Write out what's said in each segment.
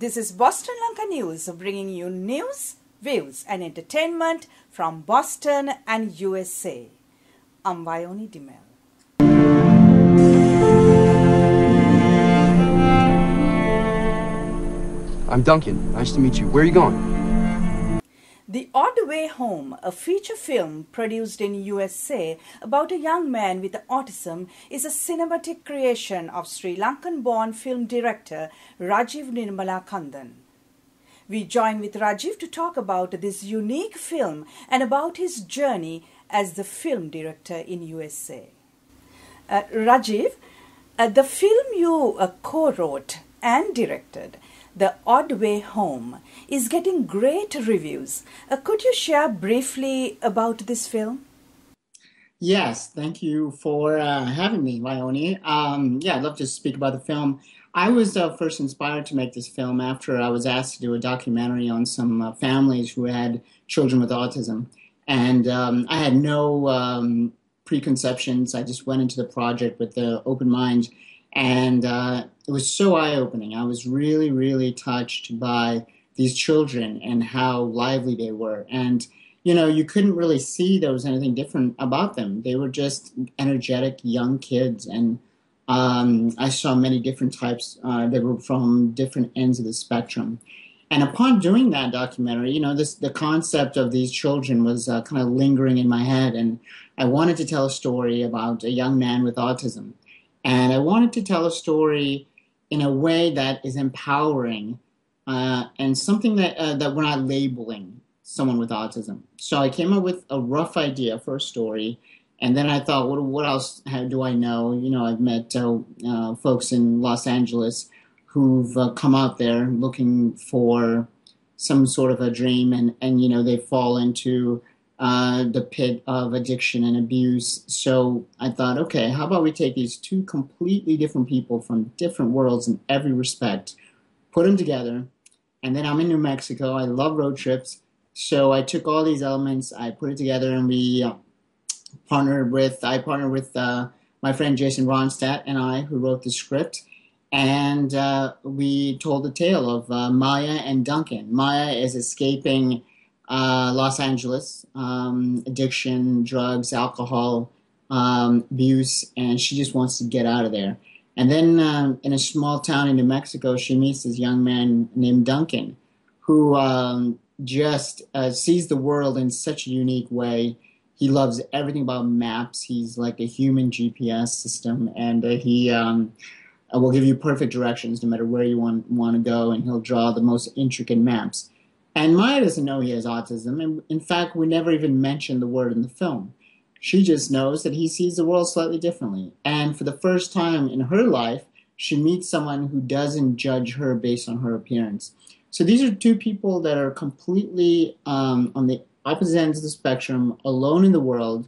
This is Boston Lanka News, bringing you news, views and entertainment from Boston and USA. I'm Vioni Dimel. I'm Duncan. Nice to meet you. Where are you going? The Odd Way Home, a feature film produced in USA about a young man with autism, is a cinematic creation of Sri Lankan-born film director Rajeev Nirmalakandhan. We join with Rajeev to talk about this unique film and about his journey as the film director in USA. Rajeev, the film you co-wrote and directed, The Odd Way Home, is getting great reviews. Could you share briefly about this film? Yes, thank you for having me, Vioni. I'd love to speak about the film. I was first inspired to make this film after I was asked to do a documentary on some families who had children with autism. And I had no preconceptions. I just went into the project with an open mind. And it was so eye-opening. I was really, really touched by these children and how lively they were. And, you know, you couldn't really see there was anything different about them. They were just energetic young kids. And I saw many different types. They were from different ends of the spectrum. And upon doing that documentary, you know, the concept of these children was kind of lingering in my head. And I wanted to tell a story about a young man with autism. And I wanted to tell a story in a way that is empowering and something that we're not labeling someone with autism. So I came up with a rough idea for a story, and then I thought, what else do I know? You know, I've met folks in Los Angeles who've come out there looking for some sort of a dream, and you know, they fall into the pit of addiction and abuse. So I thought, okay, how about we take these two completely different people from different worlds in every respect, put them together, and then I'm in New Mexico. I love road trips. So I took all these elements, I put it together, and I partnered with my friend Jason Ronstadt and I, who wrote the script. And we told the tale of Maya and Duncan. Maya is escaping Los Angeles, addiction, drugs, alcohol, abuse, and she just wants to get out of there. And then in a small town in New Mexico, she meets this young man named Duncan, who just sees the world in such a unique way. He loves everything about maps. He's like a human GPS system, and he will give you perfect directions no matter where you want to go, and he'll draw the most intricate maps. And Maya doesn't know he has autism, and in fact, we never even mention the word in the film. She just knows that he sees the world slightly differently. And for the first time in her life, she meets someone who doesn't judge her based on her appearance. So these are two people that are completely on the opposite ends of the spectrum, alone in the world,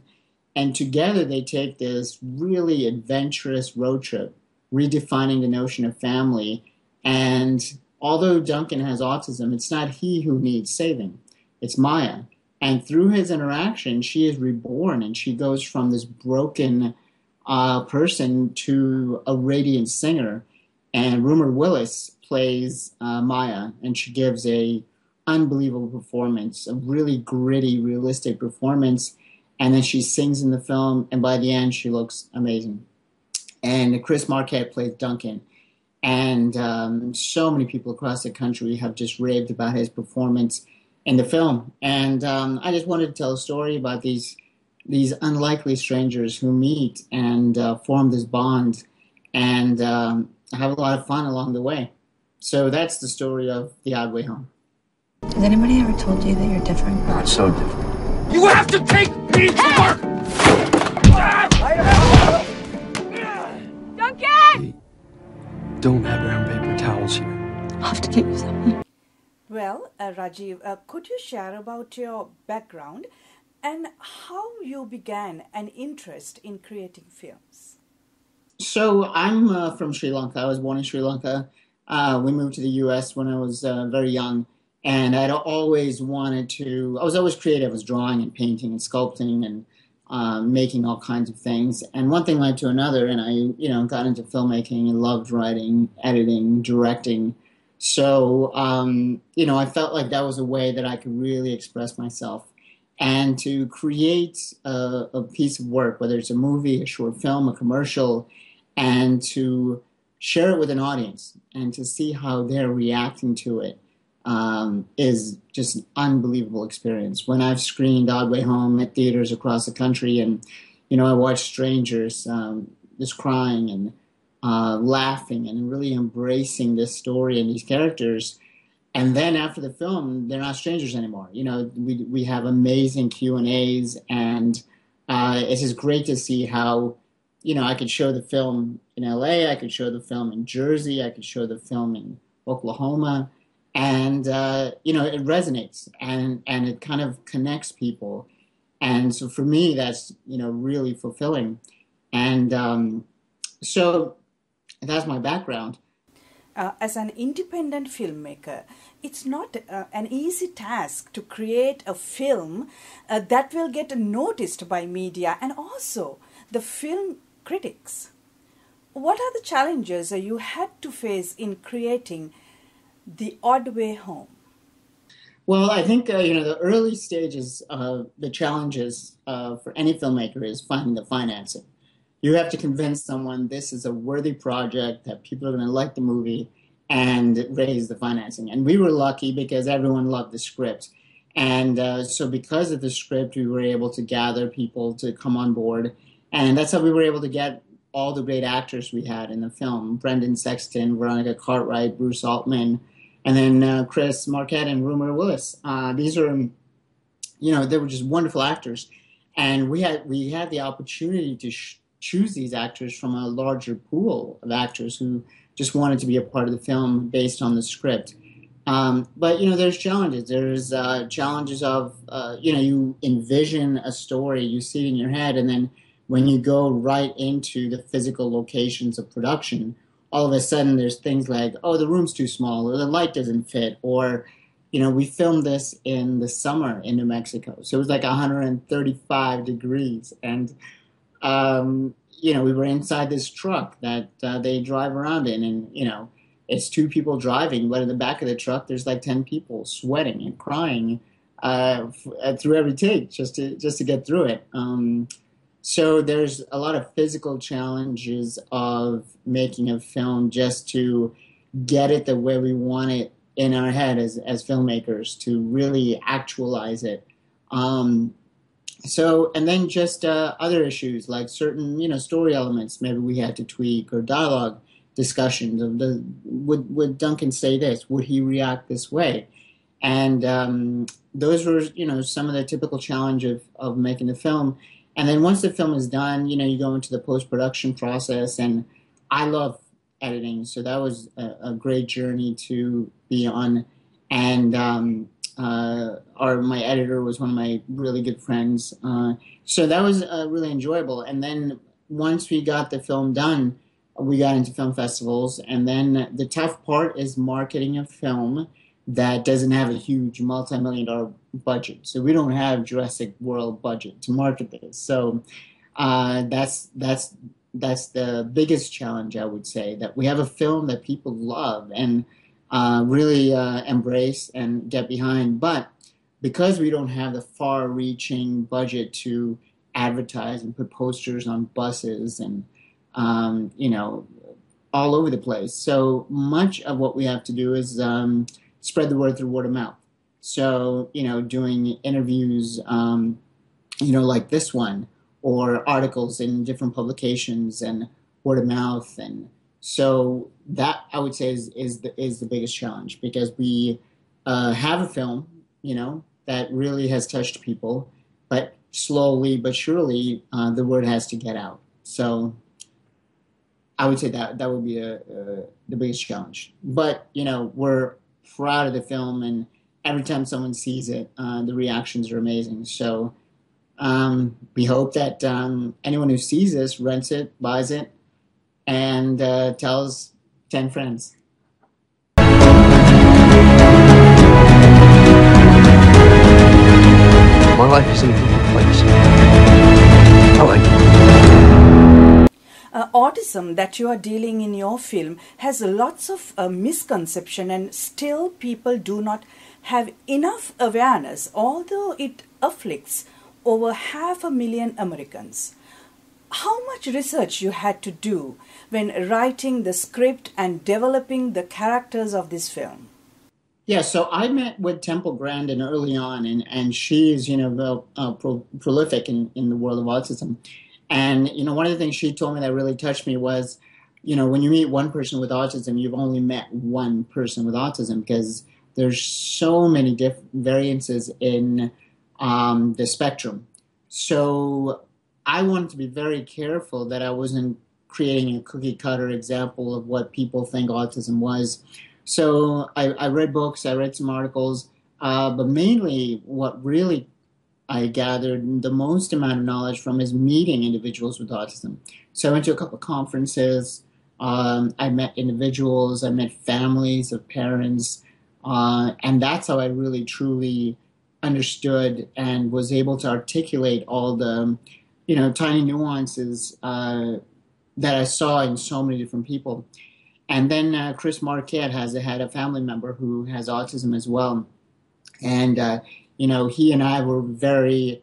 and together they take this really adventurous road trip, redefining the notion of family. And although Duncan has autism, it's not he who needs saving. It's Maya. And through his interaction, she is reborn, and she goes from this broken person to a radiant singer. And Rumor Willis plays Maya, and she gives a unbelievable performance, a really gritty, realistic performance. And then she sings in the film, and by the end, she looks amazing. And Chris Marquette plays Duncan. And so many people across the country have just raved about his performance in the film. And I just wanted to tell a story about these unlikely strangers who meet and form this bond and have a lot of fun along the way. So that's the story of The Odd Way Home. Has anybody ever told you that you're different? Not so different. You have to take me to work! Duncan! Don't have brown paper towels here. I'll have to get you some. Well, Rajeev, could you share about your background and how you began an interest in creating films? So I'm from Sri Lanka. I was born in Sri Lanka. We moved to the U.S. when I was very young. And I was always creative. I was drawing and painting and sculpting and making all kinds of things. And one thing led to another, and I got into filmmaking and loved writing, editing, directing. So, I felt like that was a way that I could really express myself and to create a piece of work, whether it's a movie, a short film, a commercial, and to share it with an audience and to see how they're reacting to it is just an unbelievable experience. When I've screened Odd Way Home at theaters across the country, and I watch strangers just crying and laughing and really embracing this story and these characters. And then after the film, they're not strangers anymore. We have amazing Q&As, and it's just great to see how, I could show the film in LA, I could show the film in Jersey, I could show the film in Oklahoma, and, it resonates and it kind of connects people. And so for me, that's, really fulfilling. And so that's my background. As an independent filmmaker, it's not an easy task to create a film that will get noticed by media and also the film critics. What are the challenges you had to face in creating The Odd Way Home? Well, I think, the early stages of the challenges for any filmmaker is finding the financing. You have to convince someone this is a worthy project, that people are going to like the movie, and raise the financing. And we were lucky because everyone loved the script. And so because of the script, we were able to gather people to come on board. And that's how we were able to get all the great actors we had in the film. Brendan Sexton, Veronica Cartwright, Bruce Altman, and then Chris Marquette and Rumor Willis. These are, they were just wonderful actors. And we had the opportunity to choose these actors from a larger pool of actors who just wanted to be a part of the film based on the script. But, there's challenges. There's challenges of, you envision a story, you see it in your head, and then when you go right into the physical locations of production, all of a sudden there's things like, oh, the room's too small, or the light doesn't fit, or, we filmed this in the summer in New Mexico. So it was like 135 degrees. And, we were inside this truck that they drive around in, and, it's two people driving, but in the back of the truck, there's like 10 people sweating and crying through every take just to get through it. So there's a lot of physical challenges of making a film just to get it the way we want it in our head as filmmakers, to really actualize it. So, and then just other issues like certain, story elements maybe we had to tweak, or dialogue discussions of would Duncan say this? Would he react this way? And those were, some of the typical challenge of making the film. And then once the film is done, you go into the post-production process, and I love editing, so that was a great journey to be on. And my editor was one of my really good friends, so that was really enjoyable. And then once we got the film done, we got into film festivals, and then the tough part is marketing a film that doesn't have a huge multi-million-dollar budget. So we don't have Jurassic World budget to market this. So that's the biggest challenge, I would say, that we have a film that people love and really embrace and get behind. But because we don't have the far-reaching budget to advertise and put posters on buses and, all over the place. So much of what we have to do is spread the word through word of mouth. So, doing interviews, like this one, or articles in different publications and word of mouth. And so that, I would say, is the biggest challenge, because we have a film, that really has touched people, but slowly but surely the word has to get out. So I would say that would be the biggest challenge. But, we're proud of the film, and every time someone sees it, the reactions are amazing. So we hope that anyone who sees this rents it, buys it, and tells 10 friends. My life is in a different place. I like it. autism that you are dealing in your film has lots of misconception, and still people do not have enough awareness, although it afflicts over 500,000 Americans. How much research you had to do when writing the script and developing the characters of this film? Yeah, so I met with Temple Grandin early on, and she is, prolific in the world of autism. And, one of the things she told me that really touched me was, when you meet one person with autism, you've only met one person with autism, because there's so many different variances in the spectrum. So I wanted to be very careful that I wasn't creating a cookie cutter example of what people think autism was. So I read books, I read some articles, but mainly what really I gathered the most amount of knowledge from is meeting individuals with autism. So I went to a couple of conferences, I met individuals, I met families of parents, and that's how I really truly understood and was able to articulate all the, tiny nuances that I saw in so many different people. And then Chris Marquette had a family member who has autism as well. And, he and I were very,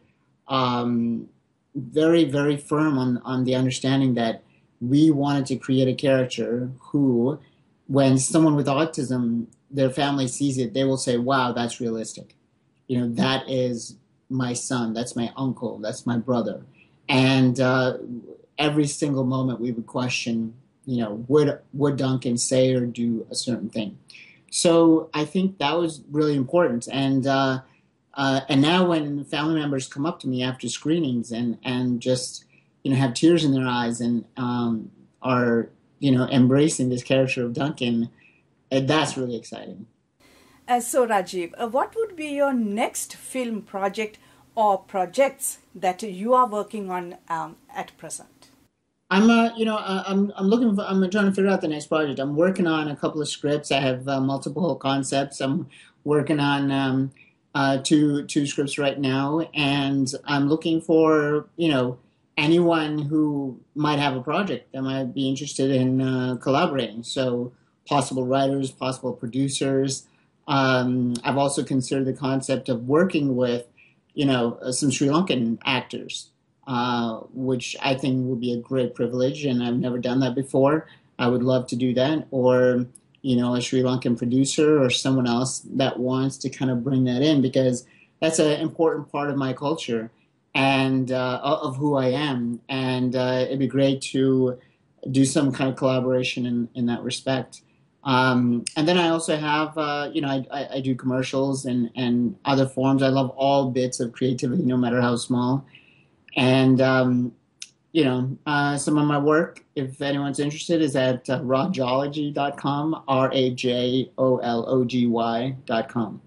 very firm on the understanding that we wanted to create a character who, when someone with autism, their family sees it, they will say, wow, that's realistic. That is my son, that's my uncle, that's my brother. And every single moment we would question, would Duncan say or do a certain thing? So I think that was really important. And now when family members come up to me after screenings and just, have tears in their eyes and are, embracing this character of Duncan, that's really exciting. So Rajeev, what would be your next film project or projects that you are working on at present? I'm trying to figure out the next project. I'm working on a couple of scripts. I have multiple concepts. I'm working on two scripts right now, and I'm looking for, anyone who might have a project that might be interested in collaborating. So possible writers, possible producers. I've also considered the concept of working with, some Sri Lankan actors. Which I think would be a great privilege, and I've never done that before. I would love to do that, or a Sri Lankan producer or someone else that wants to kind of bring that in, because that's an important part of my culture and of who I am, and it'd be great to do some kind of collaboration in that respect. And then I also have, I do commercials and other forms. I love all bits of creativity, no matter how small. And, some of my work, if anyone's interested, is at rajology.com, RAJOLOGY.com.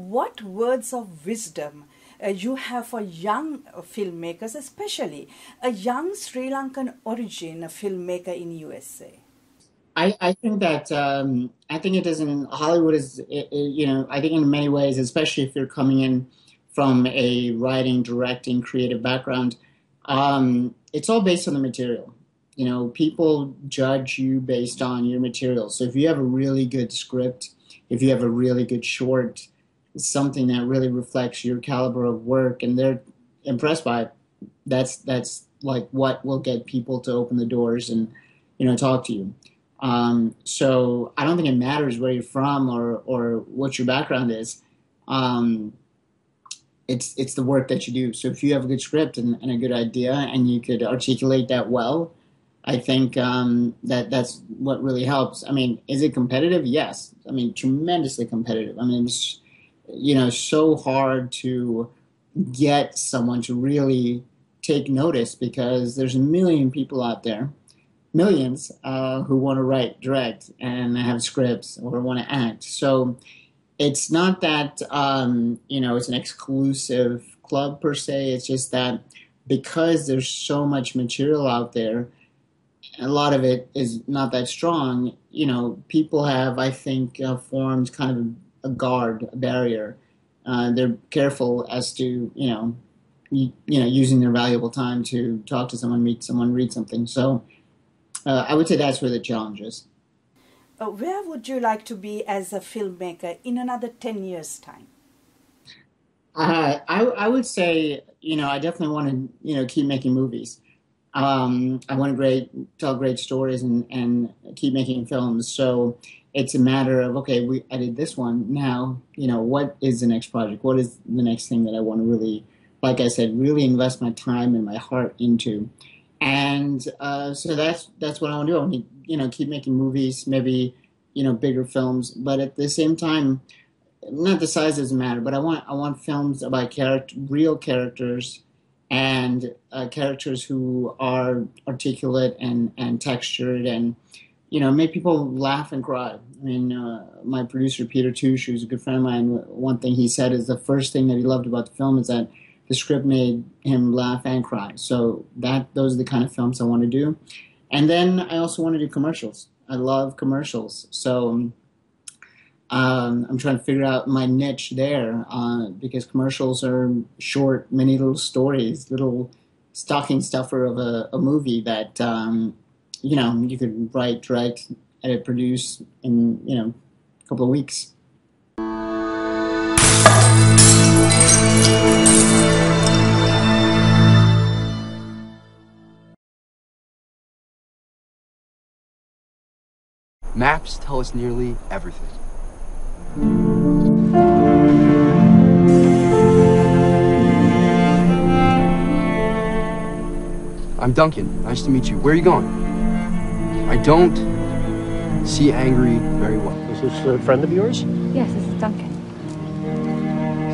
What words of wisdom you have for young filmmakers, especially a young Sri Lankan origin filmmaker in USA? I think that I think it doesn't. Hollywood is, I think in many ways, especially if you're coming in from a writing, directing, creative background, it's all based on the material. People judge you based on your material. So if you have a really good script, if you have a really good short, something that really reflects your caliber of work and they're impressed by it, that's like what will get people to open the doors and talk to you. So I don't think it matters where you're from or what your background is. It's the work that you do. So if you have a good script and a good idea and you could articulate that well, I think that's what really helps. I mean, is it competitive? Yes. I mean, tremendously competitive. I mean, it's so hard to get someone to really take notice because there's a million people out there, millions, who want to write, direct, and have scripts or want to act. So it's not that, it's an exclusive club per se. It's just that because there's so much material out there, a lot of it is not that strong. People have, I think, formed kind of a guard, a barrier. They're careful as to, using their valuable time to talk to someone, meet someone, read something. So I would say that's where the challenge is. Where would you like to be as a filmmaker in another 10 years' time? I would say, I definitely want to, keep making movies. I want to tell great stories and keep making films. So it's a matter of, okay, I did this one. Now, what is the next project? What is the next thing that I want to really, like I said, really invest my time and my heart into? And so that's what I want to do. I want to, keep making movies, maybe, bigger films. But at the same time, not the size doesn't matter, but I want films about real characters, and characters who are articulate and textured, and make people laugh and cry. I mean, my producer Peter Touche, who's a good friend of mine, one thing he said is the first thing that he loved about the film is that the script made him laugh and cry. So those are the kind of films I want to do. And then I also want to do commercials. I love commercials. So I'm trying to figure out my niche there, because commercials are short, many little stories, little stocking stuffer of a movie that, you could write, direct, edit, produce in, a couple of weeks. Maps tell us nearly everything. I'm Duncan. Nice to meet you. Where are you going? I don't see angry very well. Is this a friend of yours? Yes, this is Duncan.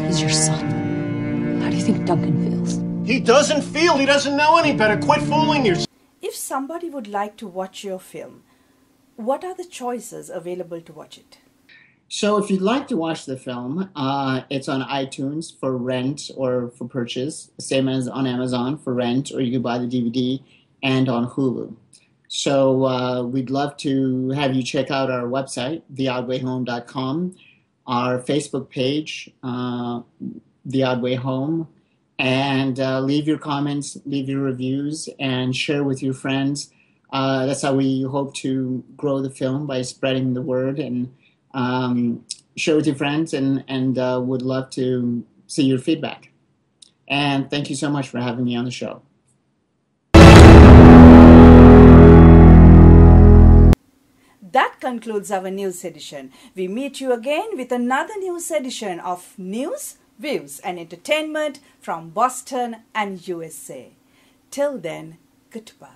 He's your son. How do you think Duncan feels? He doesn't feel. He doesn't know any better. Quit fooling yourself. If somebody would like to watch your film, what are the choices available to watch it? So if you'd like to watch the film, it's on iTunes for rent or for purchase, same as on Amazon for rent, or you can buy the DVD, and on Hulu. So we'd love to have you check out our website, theoddwayhome.com, our Facebook page, The Odd Way Home, and leave your comments, leave your reviews, and share with your friends. That's how we hope to grow the film, by spreading the word, and share with your friends, and would love to see your feedback. And thank you so much for having me on the show. That concludes our news edition. We meet you again with another news edition of News, Views and Entertainment from Boston and USA. Till then, goodbye.